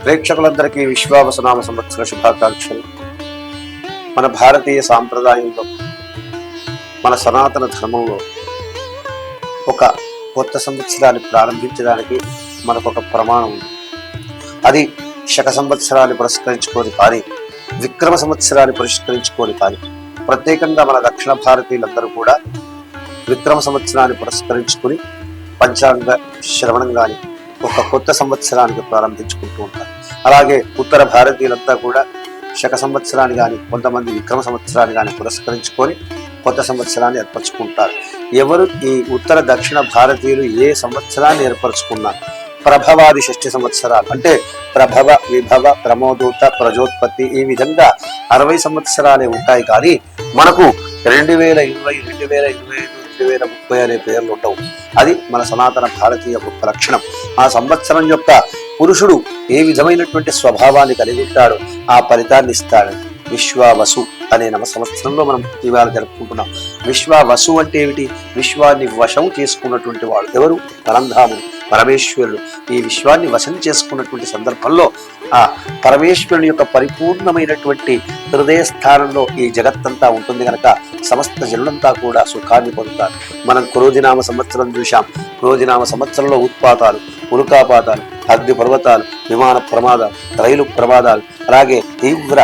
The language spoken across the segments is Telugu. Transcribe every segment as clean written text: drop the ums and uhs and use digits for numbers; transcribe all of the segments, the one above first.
ప్రేక్షకులందరికీ విశ్వావసునామ సంవత్సర శుభాకాంక్షలు. మన భారతీయ సాంప్రదాయంలో, మన సనాతన ధర్మంలో ఒక కొత్త సంవత్సరాన్ని ప్రారంభించడానికి మనకు ఒక ప్రమాణం ఉంది. అది శక సంవత్సరాన్ని పురస్కరించుకొని కానీ, విక్రమ సంవత్సరాన్ని పురస్కరించుకొని కానీ, ప్రత్యేకంగా మన దక్షిణ భారతీయులందరూ కూడా విక్రమ సంవత్సరాన్ని పురస్కరించుకుని పంచాంగ శ్రవణం కానీ ఒక కొత్త సంవత్సరానికి ప్రారంభించుకుంటూ ఉంటారు. అలాగే ఉత్తర భారతీయులంతా కూడా శక సంవత్సరాన్ని కానీ, కొంతమంది విక్రమ సంవత్సరాన్ని కానీ పురస్కరించుకొని కొత్త సంవత్సరాన్ని ఏర్పరచుకుంటారు. ఎవరు ఈ ఉత్తర దక్షిణ భారతీయులు ఏ సంవత్సరాన్ని ఏర్పరచుకున్నా ప్రభవాది 6 సంవత్సరాలు అంటే ప్రభవ, విభవ, ప్రమోదూత, ప్రజోత్పత్తి ఈ విధంగా 60 సంవత్సరాలే ఉంటాయి. కానీ మనకు 2020, 2025, 2030 అనే పేర్లు ఉండవు. అది మన సనాతన భారతీయ గొప్ప లక్షణం. ఆ సంవత్సరం యొక్క పురుషుడు ఏ విధమైనటువంటి స్వభావాన్ని కలిగి ఉంటాడో ఆ ఫలితాన్ని ఇస్తాడు. విశ్వావసు అనే నవ సంవత్సరంలో మనం ఇవాళ జరుపుకుంటున్నాం. విశ్వావసు అంటే ఏమిటి? విశ్వాన్ని వశం చేసుకున్నటువంటి వాడు ఎవరు? పరంధాముడు, పరమేశ్వరుడు. ఈ విశ్వాన్ని వశం చేసుకున్నటువంటి సందర్భంలో ఆ పరమేశ్వరుని యొక్క పరిపూర్ణమైనటువంటి హృదయ స్థానంలో ఈ జగత్తంతా ఉంటుంది కనుక సమస్త జనులంతా కూడా సుఖాన్ని పొందుతారు. మనం క్రోధినామ సంవత్సరం చూశాం. క్రోధినామ సంవత్సరంలో ఉత్పాతాలు, ఉల్కాపాతాలు, అగ్ని పర్వతాలు, విమాన ప్రమాదాలు, రైలు ప్రమాదాలు, అలాగే తీవ్ర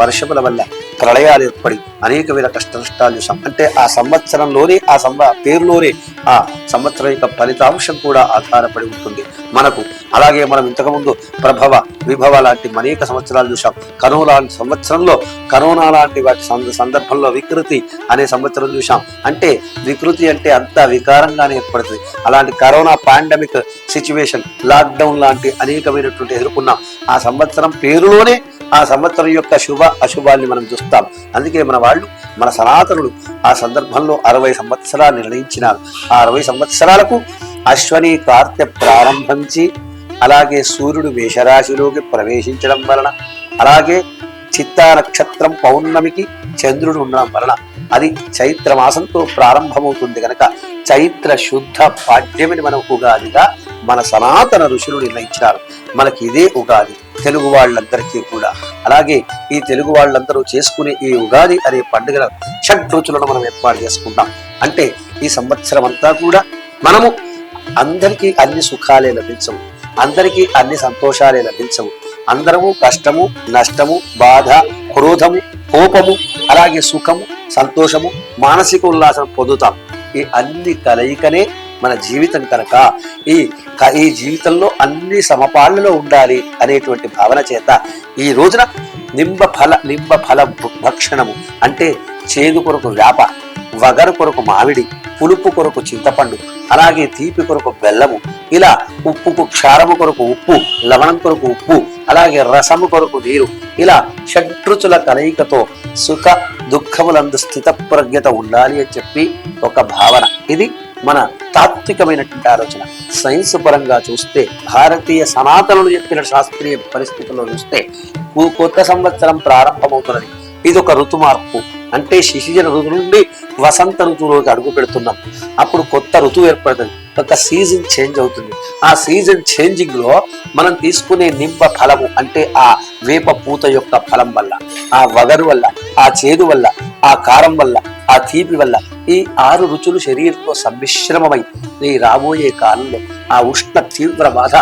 వర్షముల వల్ల ప్రళయాలు ఏర్పడి అనేకమైన కష్ట నష్టాలు చూసాం. అంటే ఆ సంవత్సరంలోనే ఆ పేరులోనే ఆ సంవత్సరం యొక్క ఫలితాంశం కూడా ఆధారపడి ఉంటుంది మనకు. అలాగే మనం ఇంతకుముందు ప్రభవ, విభవ లాంటి అనేక సంవత్సరాలు చూసాం. కరోనా లాంటి సంవత్సరంలో, కరోనా లాంటి వాటి సందర్భంలో వికృతి అనే సంవత్సరం చూసాం. అంటే వికృతి అంటే అంత వికారంగానే ఏర్పడుతుంది. అలాంటి కరోనా పాండమిక్ సిచ్యువేషన్, లాక్డౌన్ లాంటి అనేకమైనటువంటి ఎదుర్కొన్నాం. ఆ సంవత్సరం పేరులోనే ఆ సంవత్సరం యొక్క శుభ అశుభాల్ని మనం చూస్తాం. అందుకే మన వాళ్ళు, మన సనాతనులు ఆ సందర్భంలో 60 సంవత్సరాలు నిర్ణయించినారు. ఆ 60 సంవత్సరాలకు అశ్వని కార్తె ప్రారంభించి, అలాగే సూర్యుడు మేషరాశిలోకి ప్రవేశించడం వలన, అలాగే చిత్తా నక్షత్రం పౌర్ణమికి చంద్రుడు ఉండడం వలన అది చైత్ర మాసంతో ప్రారంభమవుతుంది కనుక చైత్ర శుద్ధ పాడ్యమిని మనం ఉగాదిగా మన సనాతన ఋషులు నిర్ణయించారు. మనకి ఇదే ఉగాది తెలుగు వాళ్ళందరికీ కూడా. అలాగే ఈ తెలుగు వాళ్ళందరూ చేసుకునే ఈ ఉగాది అనే పండుగల షడ్రుచులను మనం ఏర్పాటు చేసుకుంటాం. అంటే ఈ సంవత్సరం అంతా కూడా మనము అందరికీ అన్ని సుఖాలే లభించవు, అందరికీ అన్ని సంతోషాలే లభించవు. అందరము కష్టము, నష్టము, బాధ, క్రోధము, కోపము, అలాగే సుఖము, సంతోషము, మానసిక ఉల్లాసం పొందుతాం. ఈ అన్ని కలయికనే మన జీవితం కనుక ఈ జీవితంలో అన్ని సమపాళ్లలో ఉండాలి అనేటువంటి భావన చేత ఈ రోజున నింబ ఫల భక్షణము అంటే చేదు కొరకు వేప, వగరు కొరకు మామిడి, పులుపు కొరకు చింతపండు, అలాగే తీపి కొరకు బెల్లము, ఇలా ఉప్పుకు క్షారము కొరకు ఉప్పు, లవణం కొరకు ఉప్పు, అలాగే రసము కొరకు నీరు, ఇలా షడ్రుచుల కలయికతో సుఖ దుఃఖములందు స్థిత ప్రజ్ఞత ఉండాలి అని చెప్పి ఒక భావన. ఇది మన తాత్వికమైనటువంటి ఆలోచన. సైన్స్ పరంగా చూస్తే, భారతీయ సనాతనులు చెప్పిన శాస్త్రీయ పరిస్థితుల్లో చూస్తే కొత్త సంవత్సరం ప్రారంభమవుతున్నది. ఇది ఒక ఋతు మార్పు. అంటే శిశిర ఋతు నుండి వసంత ఋతువులోకి అడుగు పెడుతున్నాం. అప్పుడు కొత్త ఋతువు ఏర్పడుతుంది, ఒక సీజన్ చేంజ్ అవుతుంది. ఆ సీజన్ చేంజింగ్ లో మనం తీసుకునే నింబ ఫలము అంటే ఆ వేప పూత యొక్క ఫలం వల్ల, ఆ వగరు వల్ల, ఆ చేదు వల్ల, ఆ కారం వల్ల, ఆ తీపి వల్ల ఈ 6 రుచులు శరీరంలో సమ్మిశ్రమమై ఈ రాబోయే కాలంలో ఆ ఉష్ణ తీవ్ర బాధ,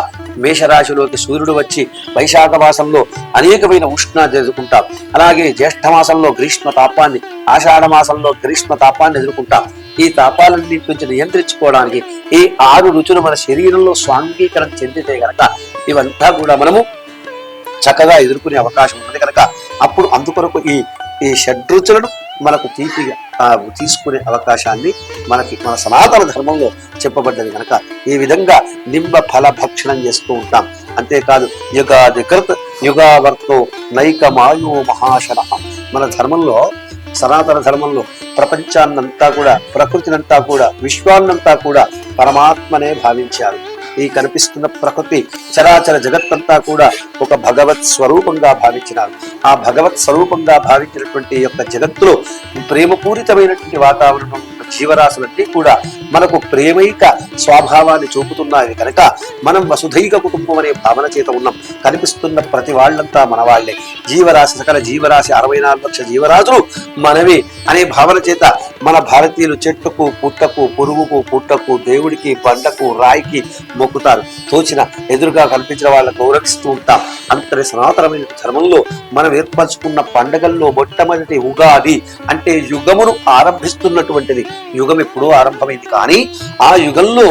మేషరాశిలోకి సూర్యుడు వచ్చి వైశాఖ మాసంలో అనేకమైన ఉష్ణాన్ని ఎదుర్కొంటాం. అలాగే జ్యేష్ఠ మాసంలో గ్రీష్మ తాపాన్ని, ఆషాఢ మాసంలో గ్రీష్మ తాపాన్ని ఎదుర్కొంటాం. ఈ తాపాలన్నింటి నుంచి నియంత్రించుకోవడానికి ఈ 6 రుచులు మన శరీరంలో స్వాంగీకరణ చెందితే గనక ఇవంతా కూడా మనము చక్కగా ఎదుర్కొనే అవకాశం ఉంటుంది కనుక అప్పుడు అందుకొరకు ఈ షడ్రుచులను మనకు తీపిగా తీసుకునే అవకాశాన్ని మనకి మన సనాతన ధర్మంలో చెప్పబడ్డది కనుక ఈ విధంగా నింబ ఫల భక్షణం చేస్తూ ఉంటాం. అంతేకాదు యుగాధికృత్ యుగావర్తో నైకమాయో మహాశన. మన ధర్మంలో, సనాతన ధర్మంలో ప్రపంచాన్నంతా కూడా, ప్రకృతినంతా కూడా, విశ్వాన్నంతా కూడా పరమాత్మనే భావించారు. ఈ కనిపిస్తున్న ప్రకృతి చరాచర జగత్తంతా కూడా ఒక భగవత్ స్వరూపంగా భావించినారు. ఆ భగవత్ స్వరూపంగా భావించినటువంటి యొక్క జగత్తులో ప్రేమపూరితమైనటువంటి వాతావరణం జీవరాశులన్నీ కూడా మనకు ప్రేమైక స్వభావాన్ని చూపుతున్నాయి కనుక మనం వసుధైక కుటుంబం అనే భావన చేత ఉన్నాం. కనిపిస్తున్న ప్రతి వాళ్ళంతా మన వాళ్లే. జీవరాశి సకల జీవరాశి 64 లక్షల జీవరాశులు మనవి అనే భావన చేత మన భారతీయులు చెట్టుకు పుట్టకు పురుగుకు పుట్టకు దేవుడికి బండకు రాయికి మొక్కుతారు. తోచిన ఎదురుగా కనిపించిన వాళ్ళకు గౌరవిస్తూ ఉంటాం. అంతటి సనాతనమైన ధర్మంలో మనం ఏర్పరచుకున్న పండగల్లో మొట్టమొదటి ఉగాది అంటే యుగమును ఆరంభిస్తున్నటువంటిది. యుగం ఎప్పుడూ ఆరంభమైంది కానీ ఆ యుగంలో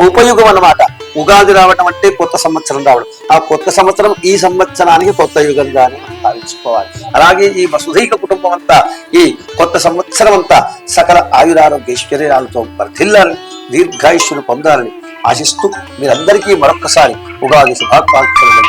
ఉపయుగం అన్నమాట. ఉగాది రావడం అంటే కొత్త సంవత్సరం రావడం. ఆ కొత్త సంవత్సరం ఈ సంవత్సరానికి కొత్త యుగంగానే భావించుకోవాలి. అలాగే ఈ వసుధైక కుటుంబం అంతా ఈ కొత్త సంవత్సరం అంతా సకల ఆయురారోగ్య ఐశ్వర్యాలతో వర్ధిల్లాలని దీర్ఘాయుష్యులు పొందాలని ఆశిస్తూ మీరందరికీ మరొక్కసారి ఉగాది శుభాకాంక్షలు.